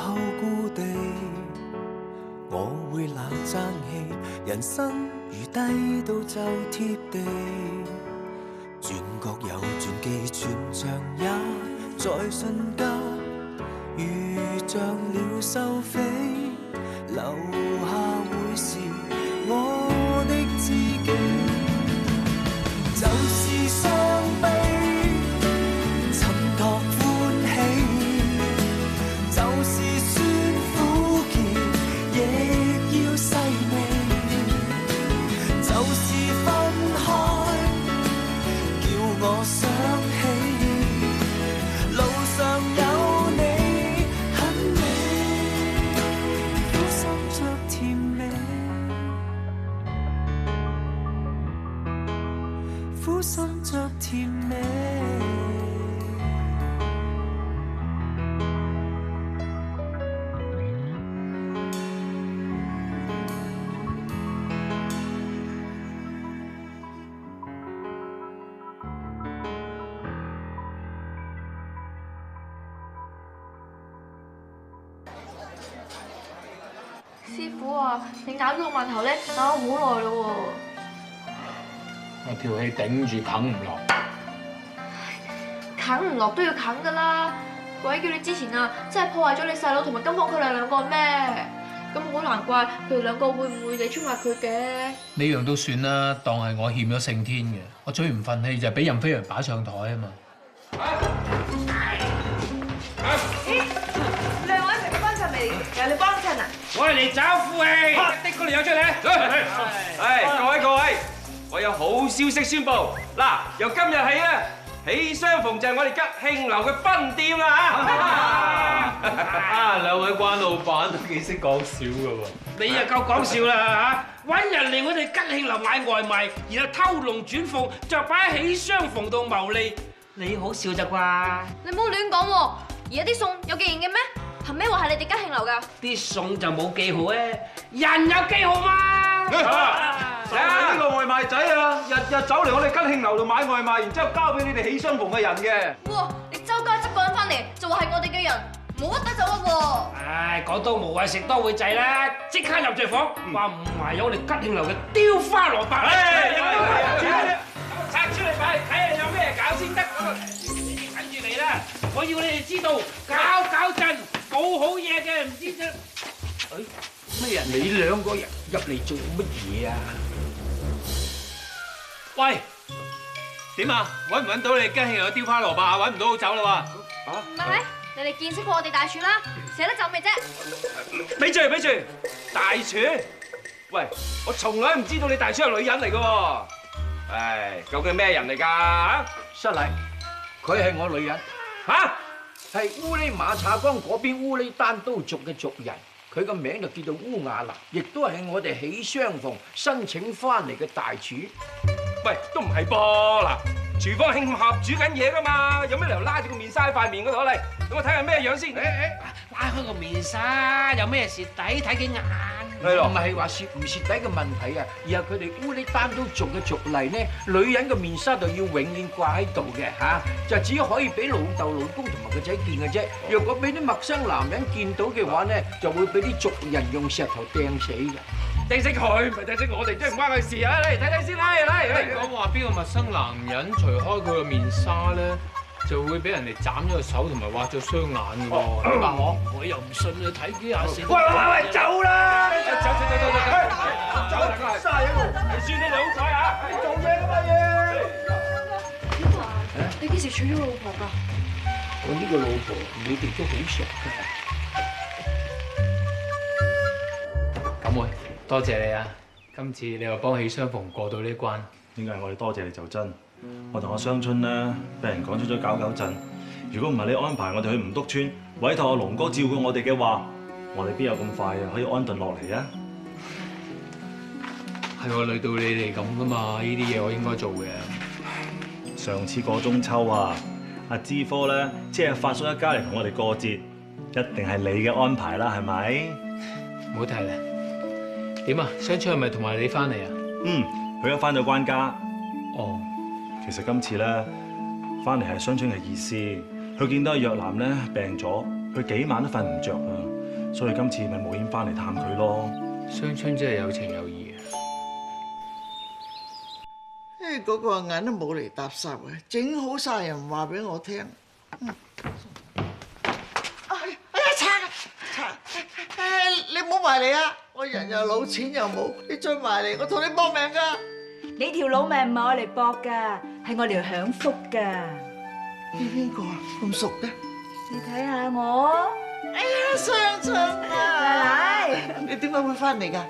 後故地，我會冷爭氣。人生如低到就貼地，轉角有轉機，全場也在瞬間遇上了收飛，留下會是我的知己。就是傷悲，襯托歡喜，就是酸苦澀，亦要細味。就是分開，叫我想起，路上有你很美，苦心着甜美，苦心着甜美。師傅啊，你咬咗個饅頭咧，咬咗好耐咯喎。我條氣頂住啃唔落，啃唔落都要啃噶啦！鬼叫你之前啊，真係破壞咗你細佬同埋金鳳佢哋兩個咩？咁好難怪佢哋兩個會唔會你出賣佢嘅？呢樣都算啦，當係我欠咗聖天嘅。我最唔忿氣就係俾任飛揚擺上台啊嘛。兩位食幫襯未？有你幫襯啊？我係嚟找富氣，的過嚟有出嚟。各位，我有好消息宣佈。嗱，由今日起啊，喜相逢就係我哋吉慶樓嘅分店啦嚇。啊，兩位關老闆都幾識講笑㗎喎。你又夠講笑啦嚇！揾人嚟我哋吉慶樓買外賣，然後偷龍轉鳳，就擺喺喜相逢度牟利。你好笑咋啩？你唔好亂講喎！而家啲餸有記認嘅咩？憑咩話係你哋吉慶樓㗎？啲餸就冇記號咧，人有記號嘛！就係呢個外賣仔啊，日日走嚟我哋吉慶樓度買外賣，然之後交俾你哋喜相逢嘅人嘅。哇！你周街執個人翻嚟，就話係我哋嘅人，冇屈得就屈喎！唉，講到無謂食多會滯啦，即刻入罪房，話唔埋有我哋吉慶樓嘅雕花蘿蔔。拆出嚟擺，睇下有咩搞先得。等住嚟啦！我要你哋知道，搞震冇好嘢嘅，唔知啫。咩人？你兩個人入嚟做乜嘢啊？喂，點啊？揾唔揾到你吉慶樓嘅雕花蘿蔔啊？揾唔到好走啦喎！唔係，你哋見識過我哋大廚啦，捨得走未啫？咪住，大廚！喂，我從來唔知道你大廚係女人嚟㗎喎。唉，究竟咩人嚟㗎？失禮，佢係我女人，嚇？係烏哩馬查江嗰邊烏哩單刀族嘅族人，佢個名就叫做烏雅娜，亦都係我哋喜相逢申請翻嚟嘅大廚。喂，都唔係噃嗱，廚房慶合煮緊嘢㗎嘛，有咩理由拉住個面紗喺塊面嗰度嚟？等我睇下咩樣先。拉開個面紗，有咩蝕底？睇幾眼。係咯，唔係話蝕唔蝕底嘅問題啊，而係佢哋烏哩單刀族嘅族例呢，女人嘅面紗就要永遠掛喺度嘅嚇，就只可以俾老豆、老公同埋個仔見嘅啫。若果俾啲陌生男人見到嘅話呢，就會俾啲族人用石頭掟死嘅。掟死佢，唔係掟死我哋，真係唔關佢事啊！嚟睇睇先啦，嚟。講話邊個陌生男人除開佢個面紗咧，就會俾人哋斬咗個手同埋挖咗雙眼嘅喎。嗱我又唔信啊，睇幾下先。喂，走啦！走！嘥喺度，係算你哋好彩啊！做嘢㗎嘛嘢。你幾時娶咗老婆㗎？我呢個老婆，你哋都好熟㗎。九妹，多謝你啊！今次你又幫喜相逢過到呢關。點解我哋多謝你就真？我同阿雙春咧，俾人趕出咗搞震。如果唔係你安排我哋去吳篤村，委託阿龍哥照顧我哋嘅話，我哋邊有咁快啊可以安頓落嚟啊？係我累到你哋咁噶嘛？呢啲嘢我應該做嘅。上次過中秋啊，阿芝科咧即係發叔一家嚟同我哋過節，一定係你嘅安排啦，係咪？唔好提啦。點啊？雙春係咪同埋你翻嚟啊？佢一翻咗關家。哦。其實今次咧，翻嚟係雙春嘅意思。佢見到阿若男咧病咗，佢幾晚都瞓唔着啊，所以今次咪冒險翻嚟探佢咯。雙春真係有情有義啊！嗰個眼都冇嚟搭霎嘅，整好晒人話俾我聽。哎呀，擦！你唔好埋嚟啊！我人又老，錢又冇，你再埋嚟，我同你搏命㗎！你條老命唔係我嚟搏㗎，係我嚟享福㗎。你邊個啊？咁熟嘅？你睇下我，哎呀，雙春啊！奶奶，你點解會翻嚟㗎？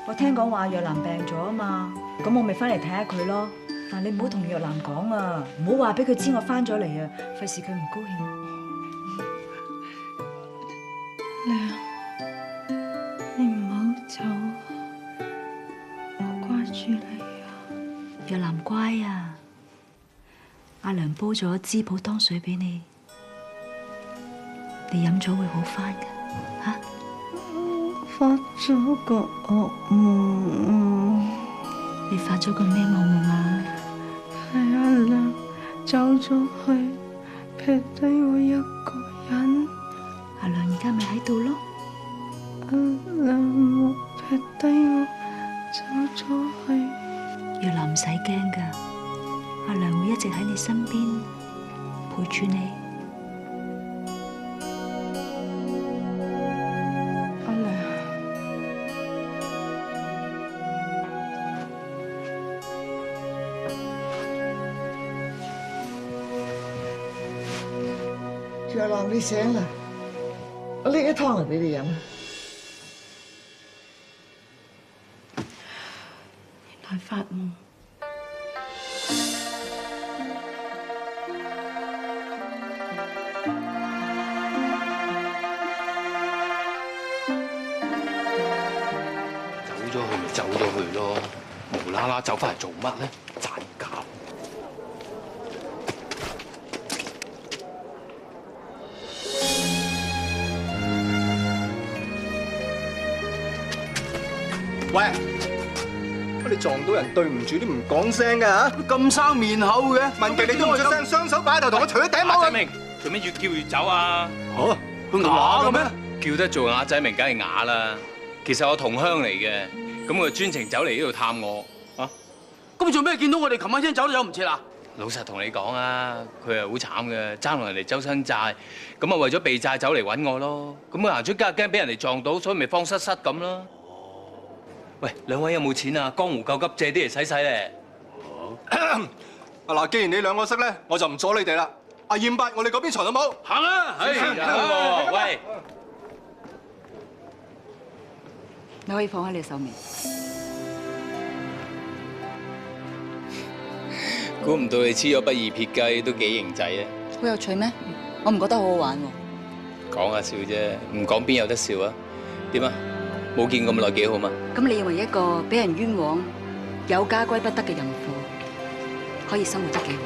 我聽講話若蘭病咗啊嘛，咁我咪翻嚟睇下佢咯。但你唔好同若蘭講啊，唔好話俾佢知我翻咗嚟啊，費事佢唔高興。你唔好走啊！我掛住你啊！若蘭乖啊，阿娘煲咗滋補湯水俾你，你飲咗會好翻㗎嚇。發咗個噩夢啊！你發咗個咩噩夢啊？係阿娘走咗去，撇低我一個人。阿娘而家咪喺度咯。阿娘冇撇低我，走咗去。若蘭唔使驚㗎，阿娘會一直喺你身邊陪住你。阿娘，若蘭，你醒啦！我拎啲湯嚟俾你飲。原來發夢。走咗去咪走咗去咯，無啦啦走翻嚟做乜咧？賺搞！喂，乜你撞到人對唔住都唔講聲㗎嚇？咁生面口嘅，文記你都唔出聲，雙手擺喺度同我除咗頂帽啊！亞仔明，做咩越叫越走啊？嚇，佢啞嘅咩？叫得做亞仔明，梗係啞啦。其實我同鄉嚟嘅，咁佢專程走嚟呢度探我。啊，咁做咩見到我哋琴晚先走都走唔切啦？老實同你講啊，佢係好慘嘅，爭落人哋周身債，咁啊為咗避債走嚟揾我咯。咁佢行出街驚俾人哋撞到，所以咪慌失失咁咯。喂，兩位有冇錢啊？江湖救急，借啲嚟使使咧。啊嗱，既然你兩個識咧，我就唔阻你哋啦。阿燕伯，我哋嗰邊藏到冇？行啊！係，喂，你可以放喺你手面。估唔到你黐咗不二撇雞都幾型仔啊！好有趣咩？我唔覺得好好玩喎。講下笑啫，唔講邊有得笑啊？點啊？冇見咁耐幾好嘛？咁你認為一個俾人冤枉、有家歸不得嘅淫婦，可以生活得幾好？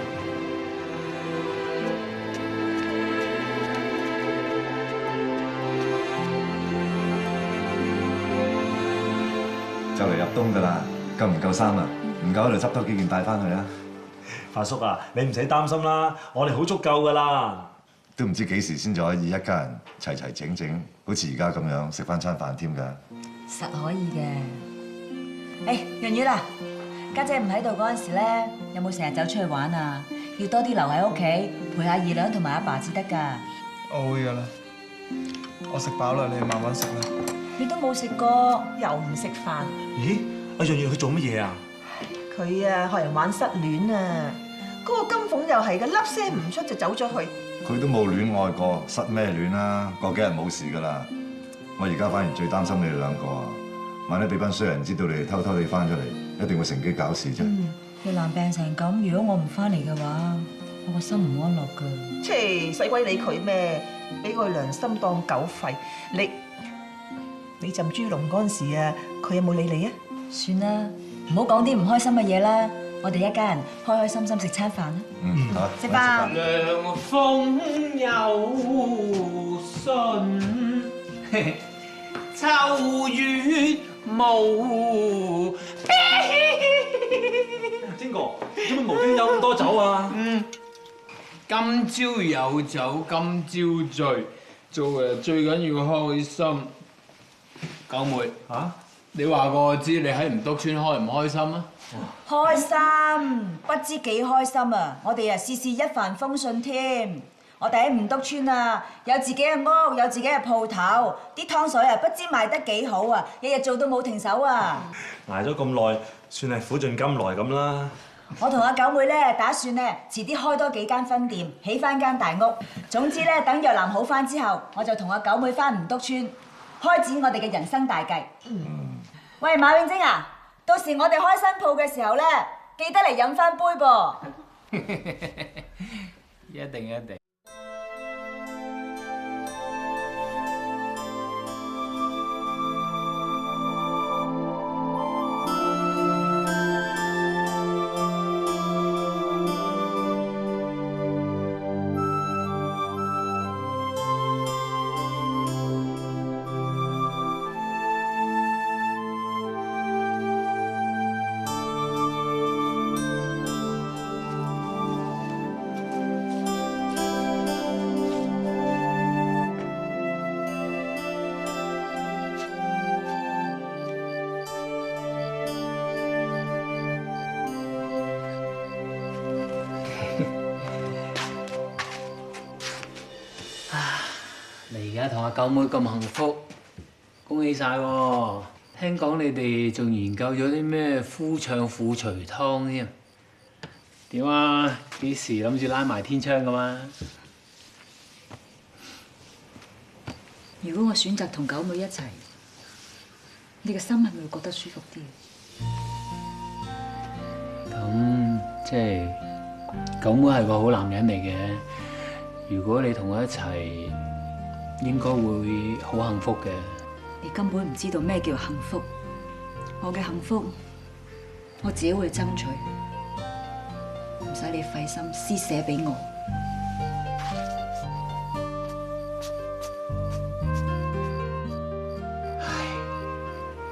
就嚟入冬㗎啦，夠唔夠衫啊？唔夠喺度執多幾件帶翻去啊！發叔啊，你唔使擔心啦，我哋好足夠㗎啦。都唔知幾時先至可以一家人齊齊整整，好似而家咁樣食翻餐飯添㗎。實可以嘅。誒，潤月啊，家姐唔喺度嗰陣時咧，有冇成日走出去玩啊？要多啲留喺屋企陪下二娘同埋阿爸至得㗎。我會㗎啦，我食飽啦，你哋慢慢食啦。你都冇食過，又唔食飯。咦？阿潤月佢做乜嘢啊？佢啊，學人玩失戀啊！嗰個金鳳又係嘅，粒聲唔出就走咗去。佢都冇戀愛過，失咩戀啊？過幾日冇事㗎啦。我而家反而最擔心你哋兩個啊！萬一俾班衰人知道你哋偷偷地翻咗嚟，一定會乘機搞事啫。若蘭病成咁，如果我唔翻嚟嘅話，我個心唔安樂㗎。切，使鬼理佢咩？俾佢良心當狗吠。你浸豬籠嗰陣時啊，佢有冇理你啊？算啦，唔好講啲唔開心嘅嘢啦。我哋一家人開開心心食餐飯啦。好，食飯。涼風有信，秋月無。天哥，你做乜無端有咁多酒啊？今朝有酒今朝醉，做人最緊要開心。九妹你話過我知你喺唔篤村開唔開心啊？開心，不知幾開心啊！我哋啊事事一帆風順添。我哋喺唔篤村啊，有自己嘅屋，有自己嘅鋪頭，啲湯水啊不知賣得幾好啊！日日做到冇停手啊！捱咗咁耐，算係苦盡甘來咁啦。我同阿九妹咧打算咧遲啲開多幾間分店，起翻間大屋。總之咧，等若男好翻之後，我就同阿九妹翻唔篤村，開展我哋嘅人生大計。喂，馬永貞啊，到時我哋開新鋪嘅時候咧，記得嚟飲翻杯噃。一定一定。你而家同阿九妹咁幸福，恭喜晒喎！聽講你哋仲研究咗啲咩夫唱婦隨湯添？點啊？幾時諗住拉埋天窗噶嘛？如果我選擇同九妹一齊，你嘅心係咪會覺得舒服啲？咁即係九妹係個好男人嚟嘅，如果你同我一齊，應該會好幸福嘅。你根本唔知道咩叫幸福，我嘅幸福我自己會爭取，唔使你費心施捨俾我。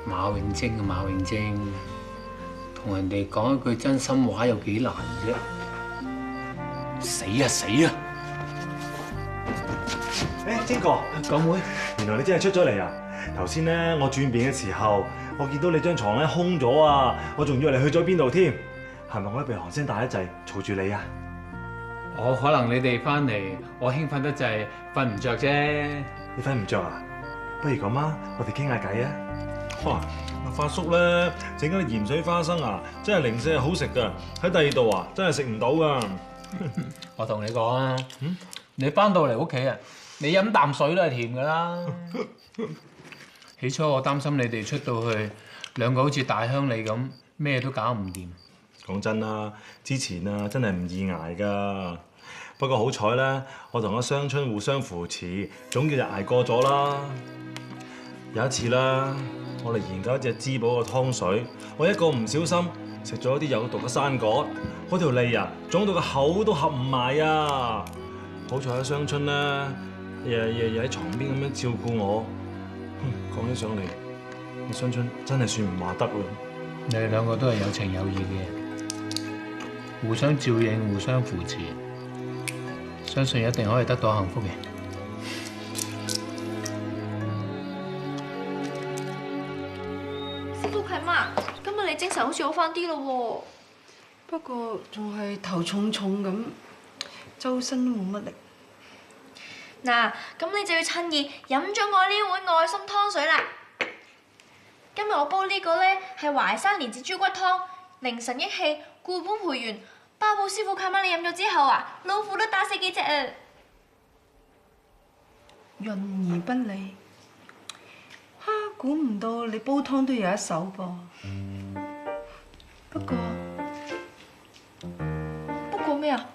馬永貞啊，馬永貞，同人哋講一句真心話有幾難啫？死啊死啊！晶哥，九妹，原來你真係出咗嚟啊！頭先咧，我轉變嘅時候，我見到你張床咧空咗啊！我仲以為你去咗邊度添，係咪我一鼻鼾聲大得滯，嘈住你啊？可能你哋翻嚟，我興奮得滯，瞓唔着啫。你瞓唔着啊？不如咁啊，我哋傾下偈啊！哇，阿發叔咧整嗰啲鹽水花生啊，真係零舍好食噶，喺第二度啊，真係食唔到噶。我同你講啊，你翻到嚟屋企啊，你飲啖水都係甜噶啦。起初我擔心你哋出到去，兩個好似大鄉里咁，咩都搞唔掂。講真啦，之前啊真係唔易捱噶。不過好彩咧，我同阿雙春互相扶持，總叫就捱過咗啦。有一次啦，我哋研究一隻滋補嘅湯水，我一個唔小心食咗啲有毒嘅山果，嗰條脷啊腫到個口都合唔埋啊！好彩阿雙春咧，日喺床邊咁樣照顧我。講起上嚟，阿雙春真係算唔話得啦。你哋兩個都係有情有義嘅，互相照應、互相扶持，相信一定可以得到幸福嘅。師傅契媽，今日你精神好似好翻啲咯喎。不過仲係頭重重咁，周身都冇乜力。嗱，咁你就要趁熱飲咗我呢碗愛心湯水啦。今日我煲呢個咧係淮山蓮子豬骨湯，凌神益氣，固本培元，包保師傅契媽你飲咗之後啊，老虎都打死幾隻啊！潤而不膩，估唔到你煲湯都有一手噃。不過咩啊？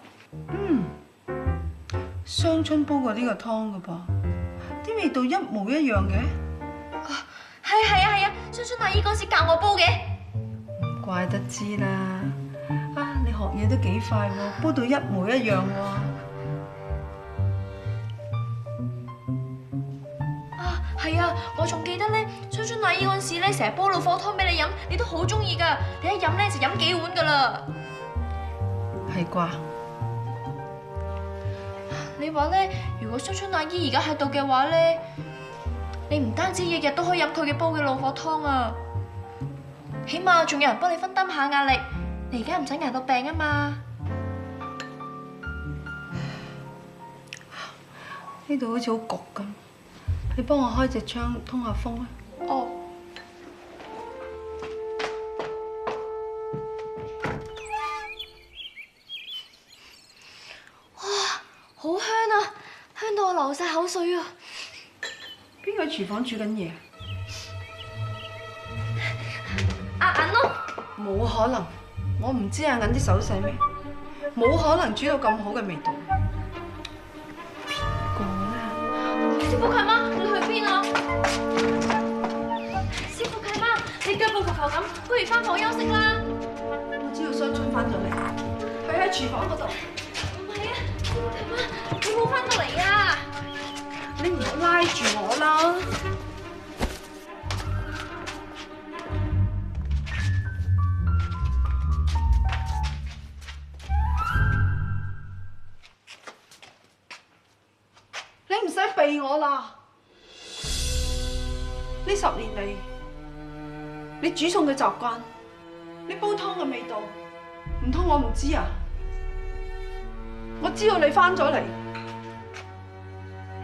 雙春煲過呢個湯㗎噃，啲味道一模一樣嘅。係啊，雙春阿姨嗰時教我煲嘅。唔怪得知啦，你學嘢都幾快喎，煲到一模一樣喎。係啊，我仲記得咧，雙春阿姨嗰時咧成日煲老火湯俾你飲，你都好中意㗎。你一飲咧就飲幾碗㗎啦。係啩？你你話咧，如果雙春阿姨而家喺度嘅話咧，你唔單止日日都可以飲佢嘅煲嘅老火湯啊，起碼仲有人幫你分擔下壓力，你而家唔使捱到病啊嘛。呢度好似好焗咁，你幫我開隻窗通下風啊！哦。哇，好香啊！香到我流晒口水啊！邊個喺廚房煮緊嘢？阿銀咯。冇可能，我唔知阿銀啲手勢咩，冇可能煮到咁好嘅味道。師傅契媽，你去邊啊？師傅契媽，你腳步浮浮咁，不如翻房休息啦。我知道雙春翻咗嚟，佢喺廚房嗰度。唔係啊，師傅契媽，你冇翻到嚟啊！你唔好拉住我啦！你唔使避我啦！呢10年嚟，你煮餸嘅習慣，你煲湯嘅味道，唔通我唔知啊？我知道你翻咗嚟，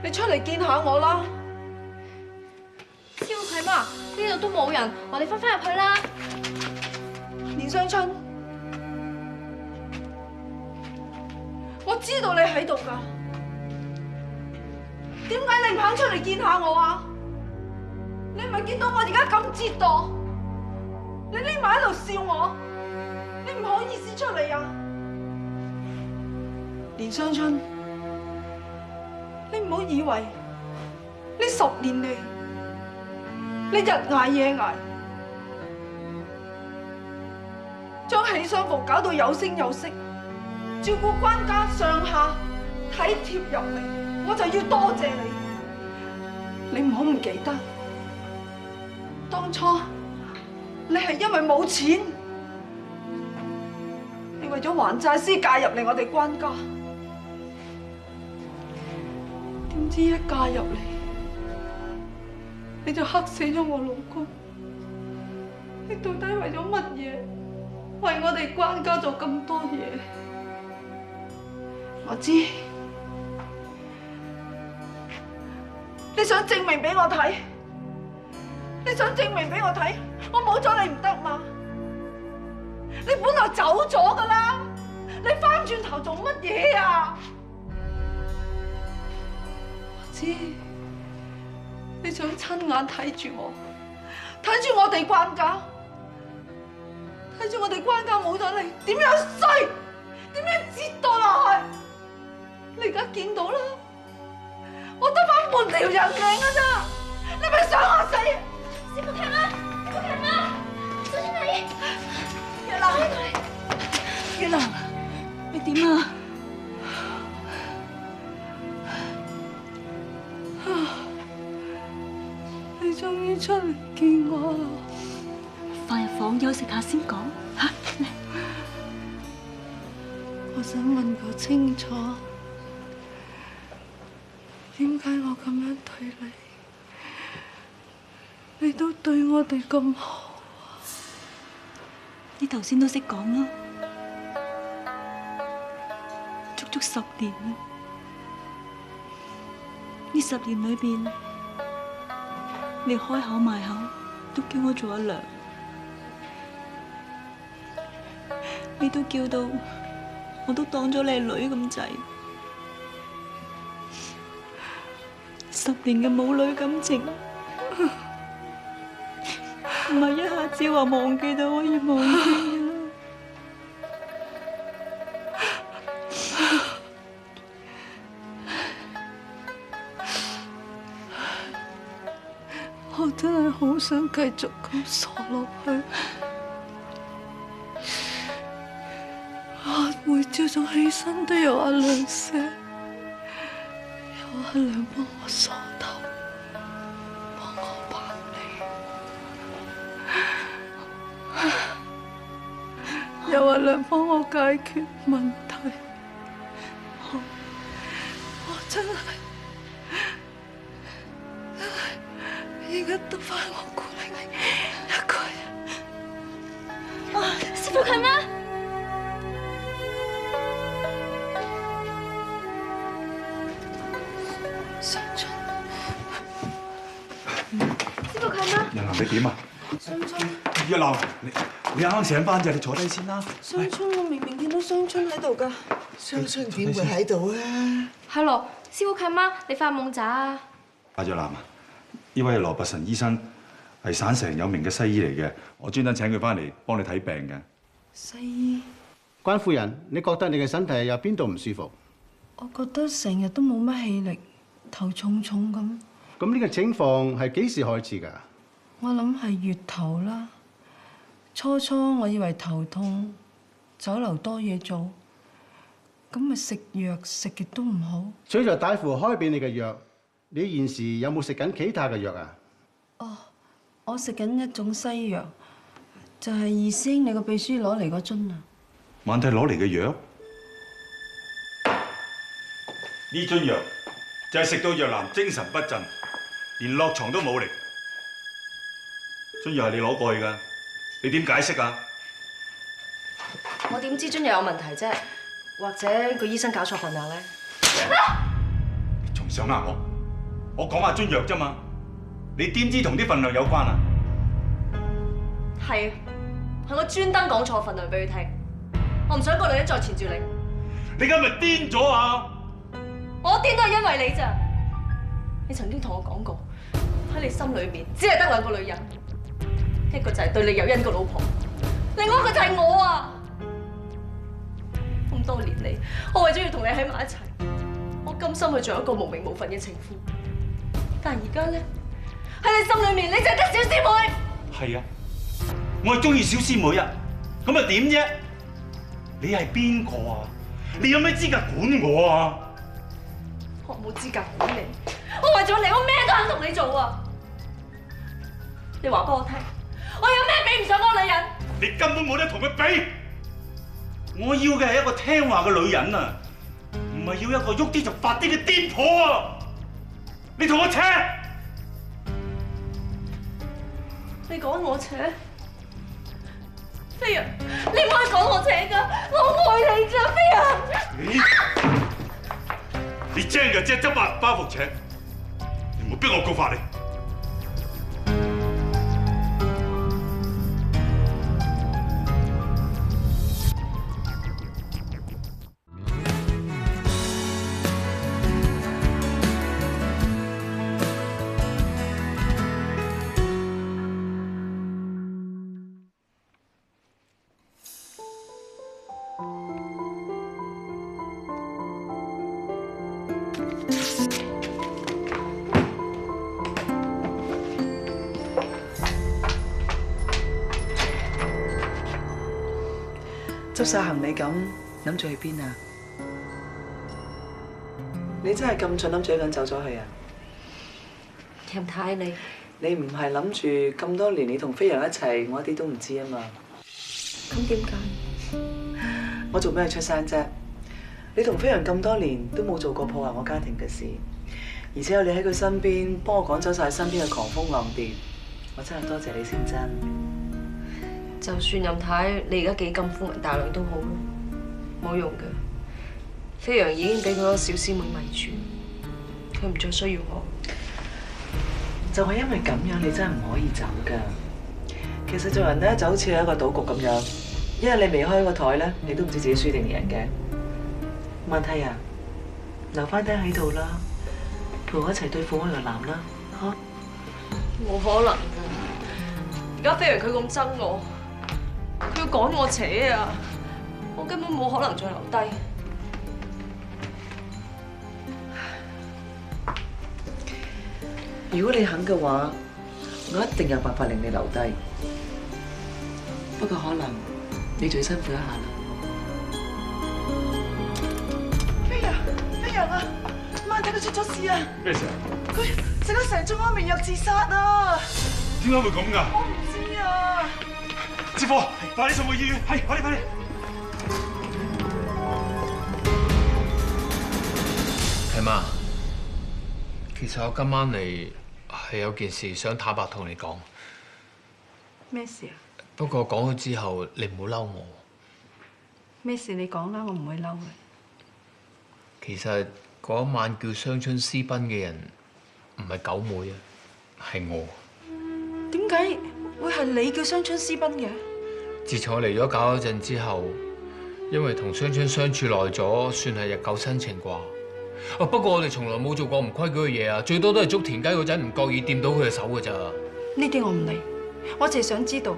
你出嚟見下我啦！師傅契媽，呢度都冇人，我哋翻入去啦。連雙春，我知道你喺度㗎。點解你唔肯出嚟見下我啊？你唔係見到我而家咁折墮，你匿埋喺度笑我，你唔好意思出嚟啊！連雙春，你唔好以為呢10年嚟，你日捱夜捱，將喜相逢搞到有聲有色，照顧關家上下，體貼入微。我就要多謝你，你唔好唔記得，當初你係因為冇錢，你為咗還債先嫁入嚟我哋關家，點知一嫁入嚟，你就黑死咗我老公，你到底為咗乜嘢？為我哋關家做咁多嘢？我知。你想證明俾我睇？你想證明俾我睇？我冇咗你唔得嘛？你本來走咗噶啦，你翻轉頭做乜嘢啊？我知你想親眼睇住我，睇住我哋關家，睇住我哋關家冇咗你，點樣衰？點樣折墮落去？你而家見到啦。我得返半條人命㗎咋，你咪想我死？師傅契媽，師傅契媽，小春阿姨，月蘭，月蘭，你點啊？你終於出嚟見我啦！翻入房休息下先講嚇。嚟，我想問個清楚。點解我咁樣對你，你都對我哋咁好？你頭先都識講啦，足足10年啦。呢10年裏邊，你開口埋口都叫我做阿娘，你都叫到我都當咗你係女咁滯。10年嘅母女感情，唔係一下子話忘記就可以忘記啦。我真係好想繼續咁傻落去，我每朝早起身都有阿娘錫。有阿娘幫我梳頭，幫我拍脷，有阿娘幫我解決問題。我真係應該得翻我顧玲玲一個人。師傅係咩？相春，師傅佢係咩？日南你點啊？相春，日南你啱啱醒翻咋？你坐低先啦。相春，我明明見到相春喺度㗎。相春點會喺度啊？係咯，師傅佢係咩？你發夢咋啊？阿日南啊，呢位係羅拔臣醫生，係省城有名嘅西醫嚟嘅，我專登請佢翻嚟幫你睇病嘅。西醫，關夫人，你覺得你嘅身體有邊度唔舒服？我覺得成日都冇乜氣力，頭重重咁。咁呢個情況係幾時開始㗎？我諗係月頭啦。初初我以為頭痛，酒樓多嘢做，咁咪食藥食極都唔好。除咗大夫開俾你嘅藥，你現時有冇食緊其他嘅藥啊？哦，我食緊一種西藥，就係二師兄你個秘書攞嚟嗰樽啊。晚帝攞嚟嘅藥，呢樽藥就係食到若男精神不振，連落床都冇力。樽藥係你攞過去㗎，你點解釋啊？我點知樽藥有問題啫？或者個醫生搞錯份藥咧？你仲想呃我？我講下樽藥啫嘛，你點知同啲份量有關啊？係啊，係我專登講錯份量俾佢聽。我唔想個女人再纏住你。你而家咪癲咗啊！我癲都係因為你咋？你曾經同我講過，喺你心裏面只係得兩個女人，一個就係對你有恩個老婆，另外一個就係我啊！咁多年嚟，我為咗要同你喺埋一齊，我甘心去做一個無名無份嘅情婦。但係而家咧，喺你心裏面，你就係得小師妹。係啊，我係中意小師妹啊，咁又點啫？你係邊個啊？你有咩資格管我啊？我冇資格管你，我為咗你，我咩都肯同你做啊！你話俾我聽，我有咩比唔上嗰個女人？你根本冇得同佢比。我要嘅係一個聽話嘅女人啊，唔係要一個喐啲就發啲嘅癲婆啊！你同我扯！你講我扯？飛揚，你唔可以講我扯㗎，我愛你㗎，飛揚！你精就即係執埋包袱扯，你唔好逼我告發你。執晒行李咁，諗住去邊啊？你真係咁蠢諗住一個人走咗去啊？任太你唔係諗住咁多年你同飛揚一齊，我一啲都唔知啊嘛。咁點解？我做咩出聲啫？你同飛揚咁多年都冇做過破壞我家庭嘅事，而且有你喺佢身邊，幫我趕走晒身邊嘅狂風浪蝶，我真係多謝你先真。就算任太你而家幾咁寬宏大量都好咯，冇用嘅。飛揚已經俾佢個小師妹迷住，佢唔再需要我。就係因為咁樣，你真係唔可以走㗎。其實做人咧就好似係一個賭局咁樣，因為你未開個台咧，你都唔知自己輸定贏嘅。問題啊，留翻低喺度啦，陪我一齊對付我個男啦，嚇！冇可能㗎！而家飛揚佢咁憎我，佢要趕我扯啊！我根本冇可能再留低。如果你肯嘅話，我一定有辦法令你留低。不過可能你最辛苦一下啦。飛揚啊！媽，睇佢出咗事啊！咩事啊？佢食咗成樽安眠藥自殺啊！點解會咁㗎？我唔知啊！接貨，快啲送去醫院！係，快啲，快啲！係媽，其實我今晚嚟係有件事想坦白同你講，咩事啊？不過講咗之後你唔好嬲我。咩事你講啦，我唔會嬲嘅。其實嗰一晚叫雙春私奔嘅人唔係九妹啊，係我。點解會係你叫雙春私奔嘅？自從我嚟咗搞嗰陣之後，因為同雙春相處耐咗，算係日久生情啩。不過我哋從來冇做過唔規矩嘅嘢啊，最多都係捉田雞嗰陣唔覺意掂到佢嘅手㗎咋。呢啲我唔理，我淨係想知道，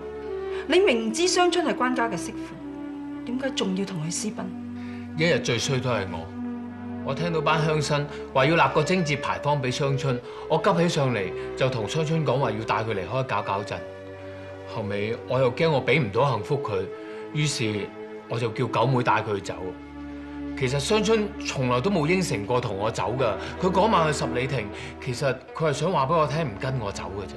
你明知雙春係關家嘅媳婦，點解仲要同佢私奔？一日最衰都係我。我聽到班鄉紳話要立個貞節牌坊俾雙春，我急起上嚟就同雙春講話要帶佢離開搞搞震。後尾我又驚我俾唔到幸福佢，於是我就叫九妹帶佢走。其實雙春從來都冇應承過同我走㗎，佢嗰晚去十里亭，其實佢係想話俾我聽唔跟我走㗎啫。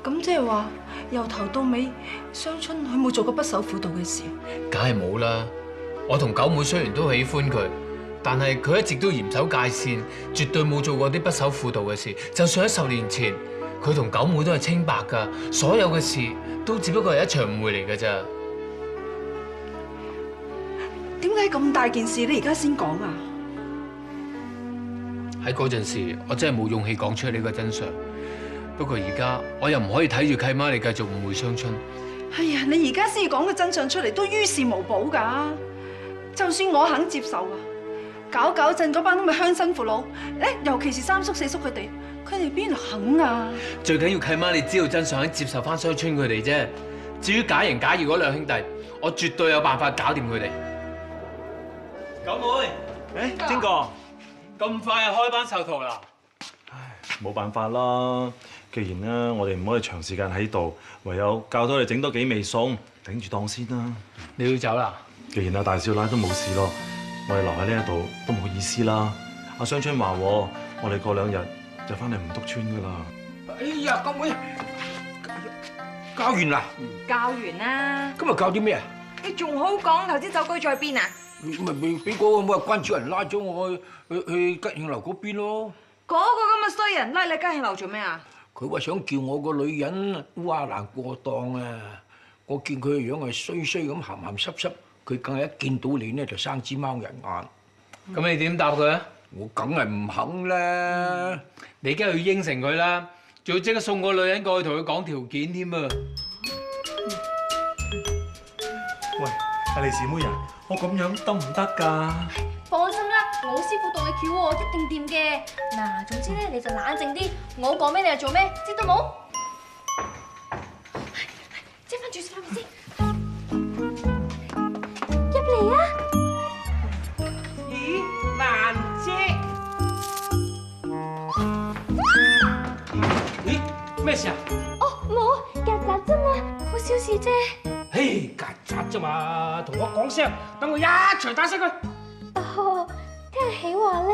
咁即係話，由頭到尾，雙春佢冇做過不守婦道嘅事。梗係冇啦！我同九妹雖然都喜歡佢，但係佢一直都嚴守界線，絕對冇做過啲不守婦道嘅事。就算喺10年前，佢同九妹都係清白㗎，所有嘅事都只不過係一場誤會嚟㗎咋。點解咁大件事你而家先講啊？喺嗰陣時，我真係冇勇氣講出呢個真相。不過而家我又唔可以睇住契媽你繼續誤會雙春。哎呀，你而家先講個真相出嚟，都於事無補㗎。就算我肯接受啊，搞搞震嗰班咁嘅鄉紳父老，尤其是三叔四叔佢哋邊度肯啊？最緊要契媽你知道真相，肯接受翻雙春佢哋啫。至於假仁假義嗰兩兄弟，我絕對有辦法搞掂佢哋。九妹，晶哥，咁快就開班授徒啦？冇辦法啦。既然咧，我哋唔可以長時間喺度，唯有教多你整多幾味餸，頂住檔先啦。你要走啦？既然阿大少奶都冇事咯，我哋留喺呢一度都冇意思啦。阿雙春話我哋過2日就翻嚟吳篤村噶啦。哎呀，九妹，教完啦？教完啦。今日教啲咩啊？你仲好講頭先走居在邊啊？咪俾嗰個關主人拉咗我去吉慶樓嗰邊咯。嗰個咁嘅衰人拉你吉慶樓做咩啊？佢話想叫我個女人烏鴉蘭過檔啊！我見佢個樣係衰衰咁鹹鹹濕濕，佢梗係一見到你咧就生支貓人眼。咁你點答佢啊？我梗係唔肯啦！你梗係要應承佢啦，仲要即刻送個女人過去同佢講條件添啊！喂，阿利是妹啊，我咁樣得唔得㗎？放心啦，老師傅當你橋喎，一定掂嘅。嗱，總之咧你就冷靜啲，我講咩你就做咩，知道冇？遮翻住先，係咪先？入嚟啊！咦，蘭姐？咦，咩事啊？哦，冇，曱甴啫嘛，好小事啫。嘿，曱甴啫嘛，同我講聲，等我一錘打死佢。哦，聽日喜話咧，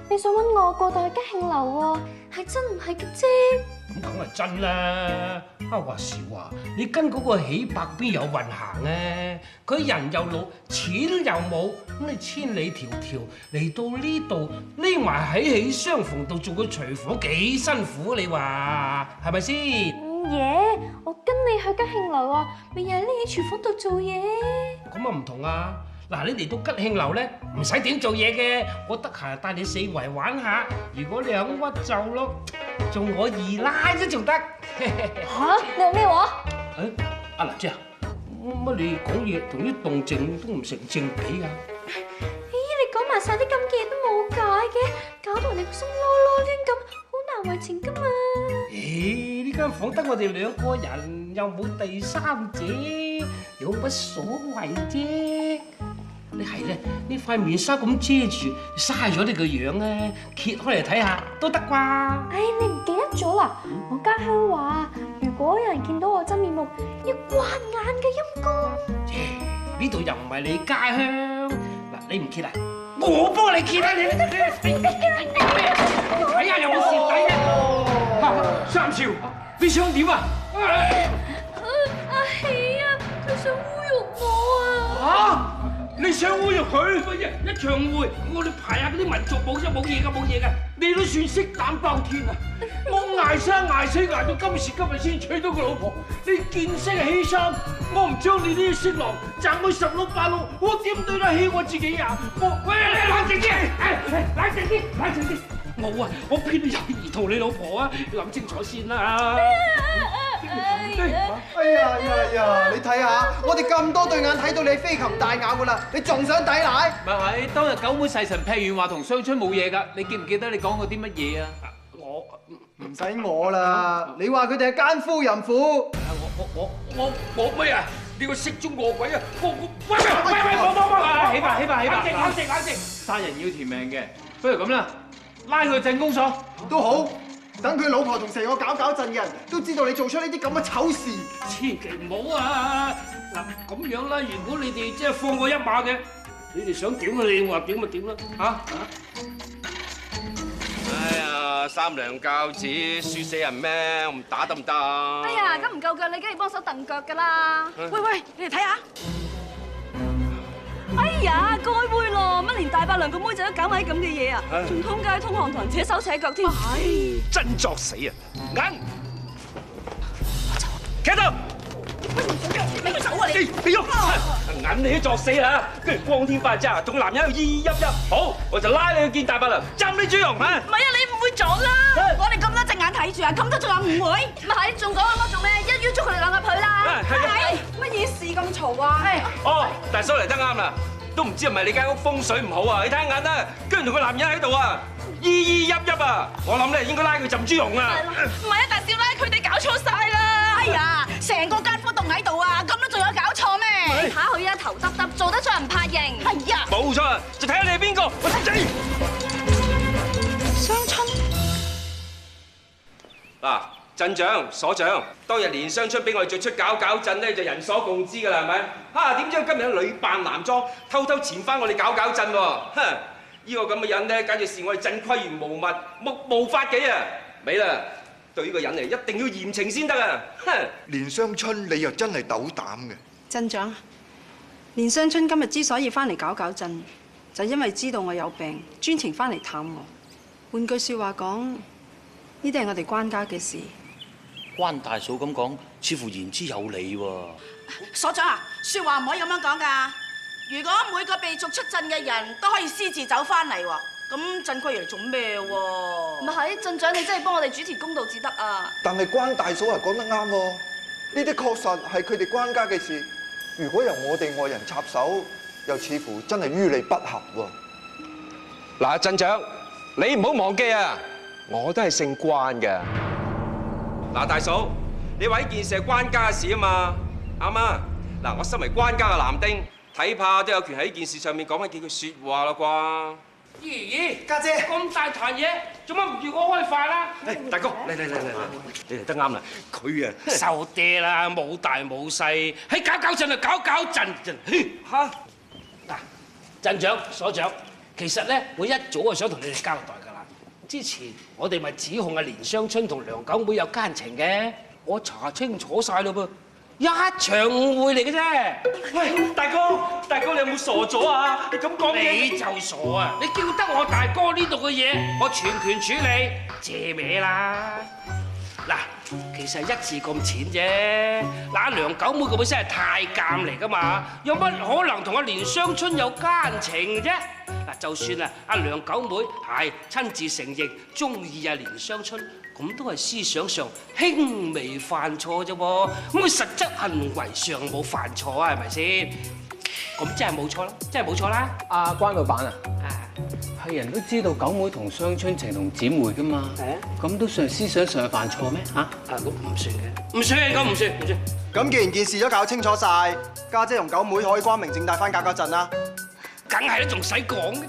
你想揾我過到去吉慶樓喎，係真唔係嘅啫？咁梗係真啦！話時話，你跟嗰個喜伯邊有運行咧？佢人又老，錢又冇，咁你千里迢迢嚟到呢度，匿埋喺喜相逢度做個廚房幾辛苦？你話係咪先？爺，我跟你去吉慶樓啊，咪又係匿喺廚房度做嘢。咁啊唔同啊！嗱，你嚟到吉慶樓咧，唔使點做嘢嘅，我得閒帶你四圍玩下。如果你肯屈就咯，做我二奶都仲得。嚇！你話咩話？誒，阿蘭姐啊，乜你講嘢同啲動靜都唔成正比㗎？咦，你講埋晒啲咁嘅嘢都冇解嘅，搞到人哋個心囉囉攣咁，好難為情㗎嘛。咦，呢間房得我哋2個人，又冇第三者，有乜所謂啫？你係咧，呢塊面紗咁遮住，嘥咗你個樣咧，揭開嚟睇下都得啩？唉，你唔記得咗啦？我家鄉話，如果有人見到我真面目，要刮眼嘅陰公。呢度又唔係你家鄉，嗱，你唔揭啊？我幫你揭啊！你睇下有冇蝕底嘅。三少，你想點啊？阿喜啊，佢想侮辱我啊！你想侮辱佢？一場會，我哋排下嗰啲民族舞啫，冇嘢㗎，冇嘢㗎。你都算識膽包天啊！我捱生捱死捱到今時今日先娶到個老婆，你見識欺心，我唔將你呢啲色狼賺佢十碌八碌，我點對得起我自己呀？喂，你冷靜啲，冷靜啲，冷靜啲。我偏有意圖你老婆啊！諗清楚先啦。哎呀！你睇下，我哋咁多對眼睇到你飛禽大咬噶啦，你仲想抵賴？咪係，當日九妹細神劈完話同雙春冇嘢㗎，你記唔記得你講過啲乜嘢啊？唔使我啦，你話佢哋係奸夫淫婦。我咩啊？你個色中惡鬼啊！喂！起吧！冷靜！殺人要填命嘅，不如咁啦，拉佢去鎮公所都好。等佢老婆同成個搞鎮嘅人都知道你做出呢啲咁嘅醜事，千祈唔好啊！嗱咁樣啦，如果你哋即係放我一馬嘅，你哋想點啊？你話點咪點啦嚇！哎呀，三娘教子輸死人咩？我唔打得唔得？哎呀，咁唔夠腳，你梗係幫手蹬腳㗎啦！喂，你嚟睇下。哎呀，該會咯，乜連大伯娘個妹仔都搞埋啲咁嘅嘢啊？仲通街通巷同人扯手扯腳添。真作死啊！硬，企喺度。你走啊你！你喐，硬你都作死啦！跟住光天化日之下，同個男人喺度依依噏噏。好，我就拉你去見大伯娘，浸你豬肉嚇。唔係啊，你唔會撞啦！我哋咁多隻眼睇住啊，咁多仲有誤會。唔係，仲講咁多做咩？一於捉佢哋兩個入去啦！係乜嘢事咁嘈啊？哦，大嫂嚟得啱啦，都唔知係咪你間屋風水唔好啊？你睇下眼啦，居然同個男人喺度啊，依依噏噏啊！我諗咧應該拉佢浸豬籠啊！唔係啊，大少奶，佢哋搞錯晒啦！哎呀，成個奸夫棟喺度啊，咁都仲有搞錯咩？睇下佢啊，頭耷耷，做得出人拍型。係呀，冇錯啊，就睇下你係邊個。我死！雙春嗱，鎮長、所長，當日連雙春俾我哋做出搞震咧，就人所共知㗎啦，係咪？嚇，點知佢今日女扮男裝，偷偷潛翻我哋搞震喎！哼，呢個咁嘅人咧，簡直視我哋鎮規如無物，目無法紀啊！咪啦，對呢個人嚟一定要嚴懲先得啊！哼，連雙春你又真係斗膽嘅。鎮長，連雙春今日之所以翻嚟搞震，就因為知道我有病，專程翻嚟探我。換句説話講，呢啲係我哋關家嘅事。關大嫂咁講，似乎言之有理喎。所長啊，説話唔可以咁樣講㗎。如果每個被逐出鎮嘅人都可以私自走翻嚟喎，咁鎮規嚟做咩喎？唔係，鎮長你真係幫我哋主持公道至得啊！但係關大嫂係講得啱喎，呢啲確實係佢哋關家嘅事。如果由我哋外人插手，又似乎真係於理不合喎。嗱，鎮長，你唔好忘記啊，我都係姓關嘅。嗱，大嫂，你話呢件事係關家嘅事啊嘛，啱啊？嗱，我身為關家嘅男丁，睇怕都有權喺呢件事上面講翻幾句説話啦啩。咦，家姐咁大壇嘢，做乜唔叫我開飯啦？大哥，嚟，你嚟得啱啦。佢啊，收嗲啦，冇大冇細，喺搞震就搞震，嚇！嗱，鎮長、所長，其實咧，我一早就想同你哋交代㗎啦。之前我哋咪指控阿連雙春同梁九妹有奸情嘅，我查清楚晒咯噃。一場誤會嚟嘅啫。喂，大哥，你有冇傻咗啊？你咁講嘢，你就傻啊！你叫得我大哥呢度嘅嘢，我全權處理，借名啦。嗱，其實一字咁淺啫。嗱，梁九妹個本身係太監嚟噶嘛，有乜可能同阿連雙春有奸情啫？嗱，就算啊，阿梁九妹係親自承認中意阿連雙春。咁都係思想上輕微犯錯啫喎，咁佢實質行為上冇犯錯啊，係咪先？咁真係冇錯啦，真係冇錯啦。阿關老闆啊，係人都知道九妹同雙春情同姊妹噶嘛，咁都算思想上犯錯咩？嚇？咁唔算嘅，唔算。咁既然件事都搞清楚晒，家姐同九妹可以光明正大翻搞震啦。梗係啦，仲使講嘅？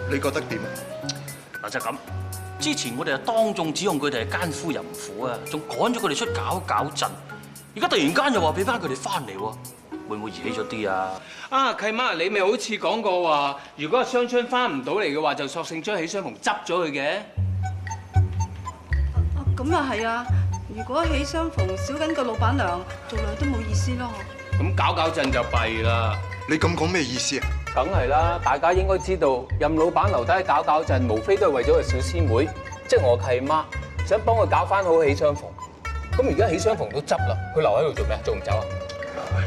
你覺得點啊？嗱就咁。之前我哋係當眾指控佢哋係奸夫淫婦啊，仲趕咗佢哋出搞震。而家突然間又話俾翻佢哋翻嚟喎，會唔會兒戲咗啲啊？啊，契媽，你咪好似講過話，如果雙春翻唔到嚟嘅話，就索性將喜相逢執咗佢嘅。咁又係啊！如果喜相逢少緊個老闆娘，做嚟都冇意思咯。咁搞震就弊啦。你咁講咩意思啊？梗係啦，大家應該知道，任老闆留低搞搞震，無非都係為咗個小師妹，即係我契媽，想幫佢搞翻好喜相逢。咁而家喜相逢都執啦，佢留喺度做咩？仲唔走啊？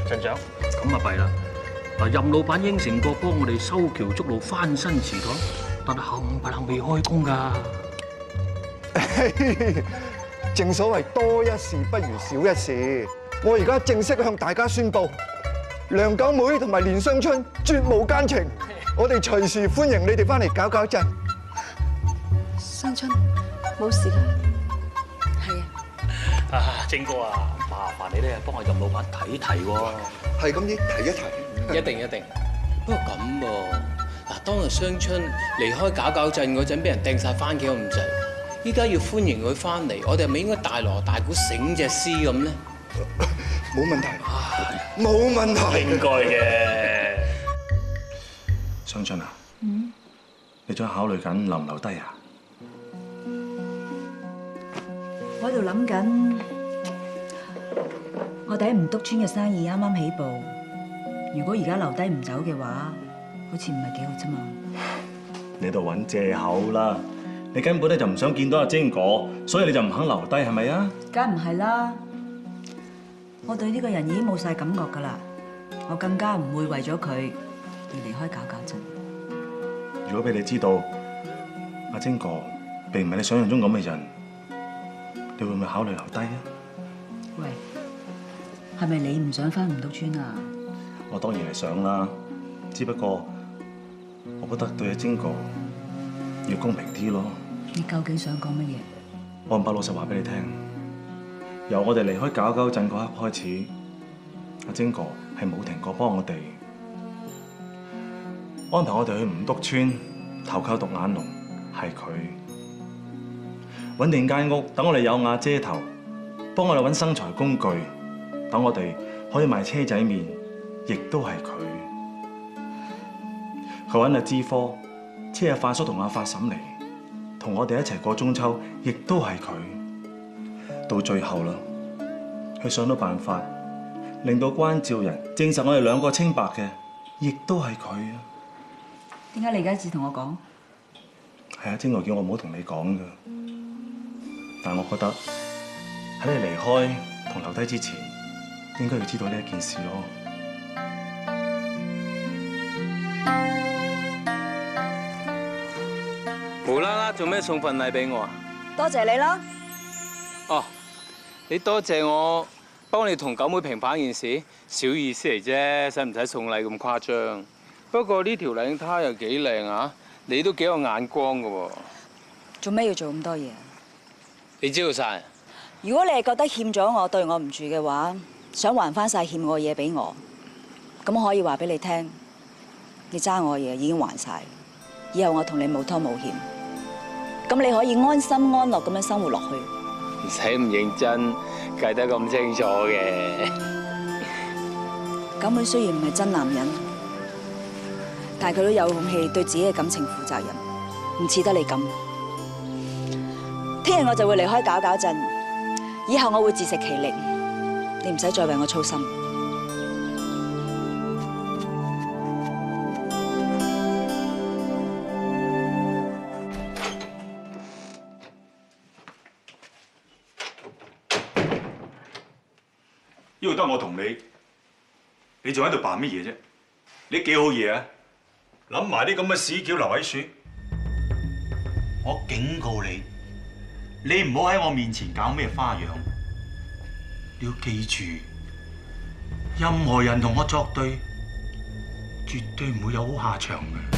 鎮長，咁啊弊啦！嗱，任老闆應承過幫我哋修橋築路、翻新祠堂，但係冚唪唥未開工㗎。正所謂多一事不如少一事，我而家正式向大家宣佈，梁九妹同埋連雙春絕無奸情，我哋隨時歡迎你哋翻嚟搞搞震。雙春冇事㗎，係啊。啊，晶哥啊，麻煩你咧幫我任老闆睇睇喎。係咁，提一提。一定一定。不過咁喎，嗱，當日雙春離開搞搞震嗰陣，俾人掟晒番茄咁滯。依家要歡迎佢翻嚟，我哋係咪應該大鑼大鼓醒隻獅咁咧？冇問題，冇問題。應該嘅。雙春啊，你仲考慮緊留唔留低啊？我喺度諗緊，我哋喺吳篤村嘅生意啱啱起步，如果而家留低唔走嘅話，好似唔係幾好啫嘛。你喺度揾藉口啦！你根本咧就唔想見到阿晶哥，所以你就唔肯留低，係咪啊？梗唔係啦，我對呢個人已經冇晒感覺㗎啦，我更加唔會為咗佢而離開搞搞震。如果俾你知道阿晶哥並唔係你想象中咁嘅人，你會唔會考慮留低啊？喂，係咪你唔想返吳篤村啊？我當然係想啦，只不過我覺得對阿晶哥要公平啲咯。你究竟想講乜嘢？我唔怕老實話俾你聽，由我哋離開搞搞震嗰刻開始，阿晶哥係冇停過幫我哋安排我哋去吳篤村投靠獨眼龍，係佢穩定間屋，等我哋有瓦遮頭，幫我哋揾生財工具，等我哋可以賣車仔麵，亦都係佢。佢揾阿芝科，車阿發叔同阿發嬸嚟，同我哋一齊過中秋，亦都係佢。到最後啦，佢想到辦法，令到關照人證實我哋兩個清白嘅，亦都係佢啊！點解你而家只同我講？係啊，晶哥叫我唔好同你講㗎，但我覺得喺你離開同留低之前，應該要知道呢一件事咯。無啦啦做咩送份禮俾我啊？多謝你啦。哦，你多謝我幫你同九妹平反件事，小意思嚟啫，使唔使送禮咁誇張？不過呢條領呔又幾靚啊，你都幾有眼光噶喎。做咩要做咁多嘢？你知道晒？如果你係覺得欠咗我，對我唔住嘅話，想還翻晒欠我嘅嘢俾我，咁我可以話俾你聽，你爭我嘅嘢已經還晒，以後我同你冇拖冇欠，咁你可以安心安樂咁樣生活落去。唔使咁認真，計得咁清楚嘅。九妹雖然唔係真男人，但係佢都有勇氣對自己嘅感情負責任，唔似得你咁。聽日我就會離開搞搞震，以後我會自食其力，你唔使再為我操心。呢度得我同你，你仲喺度扮乜嘢啫？你幾好嘢啊！諗埋啲咁嘅屎橋留喺樹，我警告你，你唔好喺我面前搞咩花樣。你要記住，任何人同我作對，絕對唔會有好下場嘅。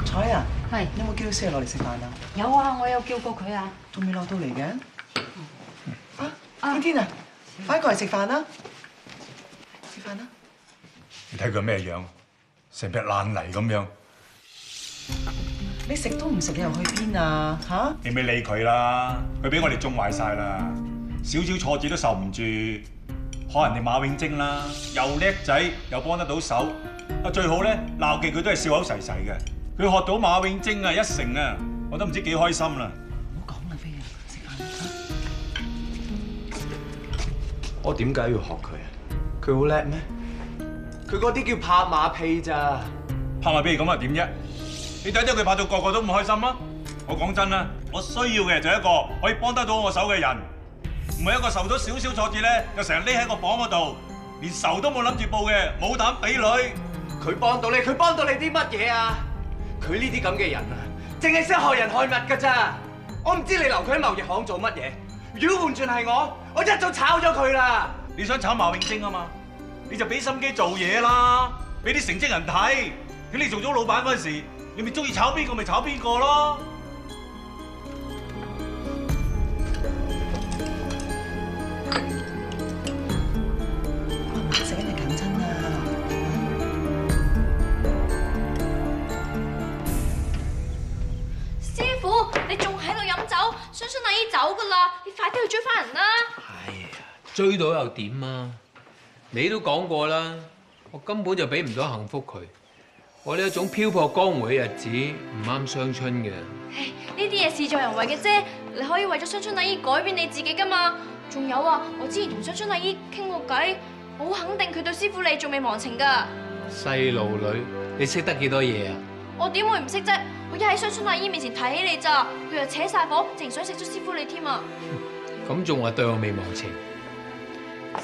彩啊，係你有冇叫到師爺落嚟食飯啊？有啊，我有叫過佢啊。仲未落到嚟嘅？天天啊，快過嚟食飯啦！食飯啦！你睇佢咩樣？成隻爛泥咁樣。你食都唔食，你又去邊啊？嚇！你咪理佢啦，佢俾我哋縱壞晒啦，少少挫折都受唔住。學人哋馬永貞啦，又叻仔又幫得到手，最好咧鬧極佢都係笑口噬噬嘅。佢學到馬永貞啊1成啊，我都唔知幾開心啦。我點解要學佢啊？佢好叻咩？佢嗰啲叫拍馬屁咋？拍馬屁咁又點啫？你睇睇佢拍到個個都咁開心啊！我講真啦，我需要嘅就係一個可以幫得到我手嘅人，唔係一個受到少少挫折咧，就成日匿喺個房嗰度，連仇都冇諗住報嘅，冇膽俾女。佢幫到你，佢幫到你啲乜嘢啊？佢呢啲咁嘅人啊，淨係識害人害物㗎咋！我唔知你留佢喺貿易行做乜嘢。如果換轉係我一早炒咗佢啦！你想炒馬永貞啊嘛？你就俾心機做嘢啦，俾啲成績人睇。咁你做咗老闆嗰陣時，你咪中意炒邊個咪炒邊個咯。唔使你緊親啊！師傅，你仲喺度飲酒？相信阿姨走噶啦，你快啲去追翻人啦！追到又點啊？你都講過啦，我根本就俾唔到幸福佢。我呢一種漂泊江湖嘅日子唔啱雙春嘅。呢啲嘢事在人為嘅啫，你可以為咗雙春阿姨改變你自己噶嘛。仲有啊，我之前同雙春阿姨傾過偈，我好肯定佢對師傅你仲未忘情噶。細路女，你識得幾多嘢啊？我點會唔識啫？我一喺雙春阿姨面前提起你咋，佢又扯晒火，淨想食咗師傅你添啊！咁仲話對我未忘情？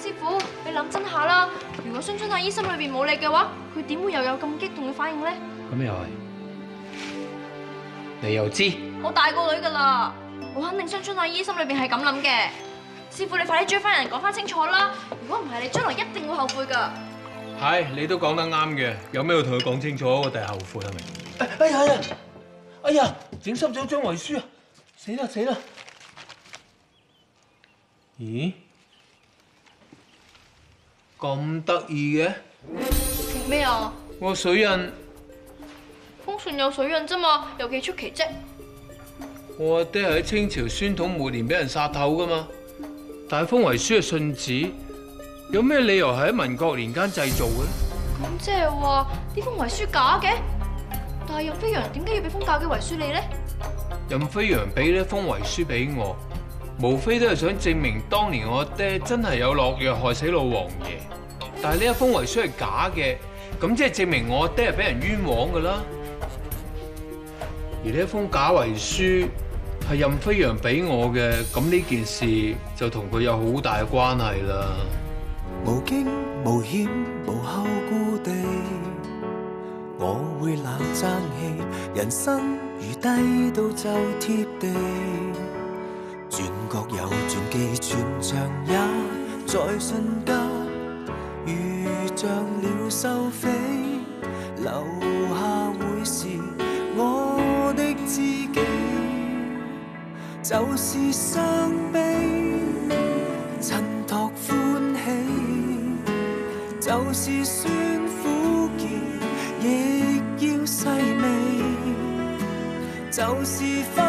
師傅，你諗真下啦，如果雙春阿姨心裏邊冇你嘅話，佢點會又有咁激動嘅反應咧？咁又係，你又知？我大個女噶啦，我肯定雙春阿姨心裏邊係咁諗嘅。師傅，你快啲追翻人，講翻清楚啦！如果唔係，你將來一定會後悔噶。係，你都講得啱嘅，有咩要同佢講清楚，我第日後悔係咪？哎呀！整濕咗張遺書啊！死啦！咦？咁得意嘅？咩啊？我水印。封信有水印啫嘛，有幾出奇啫？我阿爹係喺清朝宣統末年俾人殺頭噶嘛，但係封遺書嘅信紙，有咩理由係喺民國年間製造嘅咧？咁即係話呢封遺書假嘅？但係任飛揚點解要俾封假嘅遺書你咧？任飛揚俾呢封遺書俾我，無非都係想證明當年我阿爹真係有落藥害死老王爺。但係呢一封遺書係假嘅，咁即係證明我阿爹係俾人冤枉噶啦。而呢一封假遺書係任飛揚俾我嘅，咁呢件事就同佢有好大嘅關係啦。無驚無險無後顧地，我會冷爭氣，人生如低到就貼地，轉角有轉機，全場也在瞬間如像鳥收飛，留下會是我的知己，就是傷悲襯托歡喜，就是酸苦澀亦要細味，就是分